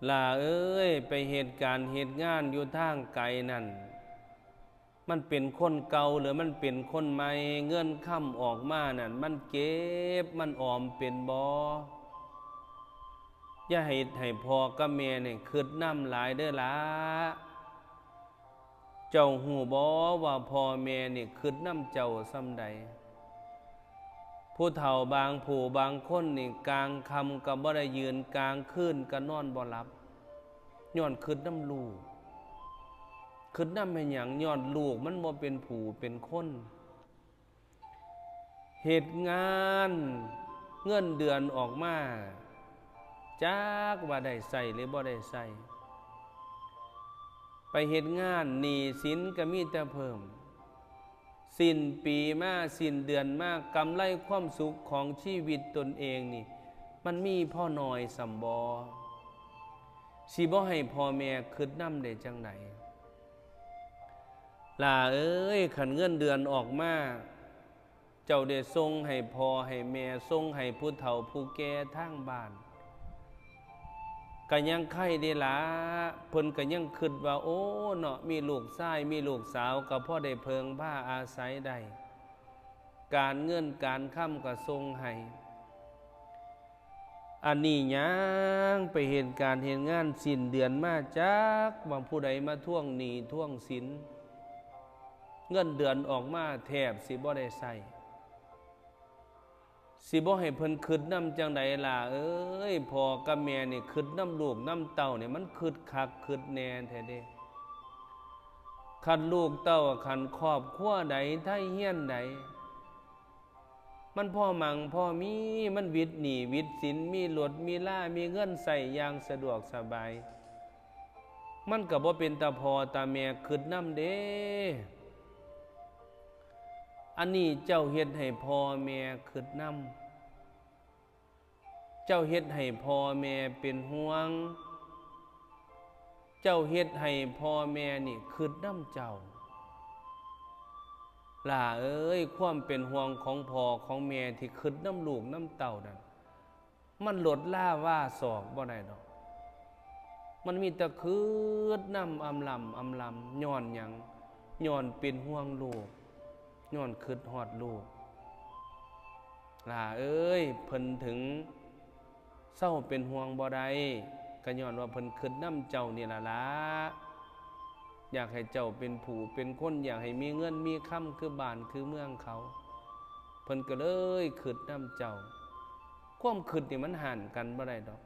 ล่าเอ้ยไปเหตุการณ์เหตุงานอยู่ทางไกลนั่นมันเป็นคนเก่าหรือมันเป็นคนใหม่เงินค่ำออกมานั่นมันเก็บมันออมเป็นบ่อย่าให้พ่อกับแม่นี่คิดนำหลายเด้อล่ะเจ้าฮู้บ่ว่าพ่อแม่นี่คิดนำเจ้าส่ำใดผู้เฒ่าบางผู้บางคนนี่กลางค่ำก็บ่ได้ยืนกลางคืนก็นอนบ่หลับย้อนคิดนำลูกคิดนำให้หยังย้อนลูกมันบ่เป็นผู้เป็นคนเหตุงานเงินเดือนออกมาจักว่าได้ใส่หรือบ่ได้ใส่ไปเหตุงานหนี้สินก็มีแต่เพิ่มสิ้นปีมาสิ้นเดือนมากำไรความสุขของชีวิตตนเองนี่มันมีพ่อน้อยสำบ่สิบ่ให้พ่อแม่คิดนำได้จังไดล่ะเอ้ยคันเงินเดือนออกมาเจ้าได้ส่งให้พ่อให้แม่ส่งให้ผู้เฒ่าผู้แก่ทางบ้านก็ยังไข่ได้ล่ะเพิ่นก็ยังคิดว่าโอ้เนาะมีลูกชายมีลูกสาวก็พอได้เพิงผ้าอาศัยได้การเงินการค้ำก็ส่งให้อันนี้ยังไปเห็นการเห็นงานสิ้นเดือนมาจักว่าผู้ใดมาทวงหนี้ทวงสินเงินเดือนออกมาแทบสิบ่ได้ใส่สิบ่ให้เพิ่นคิดนำจังใดล่ะเอ้ยพ่อกับแม่นี่คิดนำลูกนำเต้านี่มันคิดคักคิดแน่แท้เด้คันลูกเต้าคันครอบครัวใดไทเฮียนใดมันพ่อมั่งพ่อมีมันวิตหนี้วิตสินมีรถมีล่ามีเงินใส่อย่างสะดวกสบายมันก็บ่เป็นตาพ่อตาแม่คิดนำเด้อันนี้เจ้าเฮ็ดให้พ่อแม่คิดนำเจ้าเฮ็ดให้พ่อแม่เป็นห่วงเจ้าเฮ็ดให้พ่อแม่นี่คิดนำเจ้าล่ะเอ้ยความเป็นห่วงของพ่อของแม่ที่คิดนำลูกนำเต้านั่นมันลดล่าว่าศอกบ่ได้ดอกมันมีแต่คิดนำอำลำย้อนหยังย้อนเป็นห่วงลูกย้อนคิดฮอดลูกล่ะเอ้ยเพิ่นถึงเศร้าเป็นห่วงบ่ได้ก็ย้อนว่าเพิ่นคิดนำเจ้านี่ล่ะอยากให้เจ้าเป็นผู้เป็นคนอยากให้มีเงินมีค่ำคือบ้านคือเมืองเขาเพิ่นก็เลยคิดนำเจ้าความคิดนี่มันห่างกันบ่ได้ดอก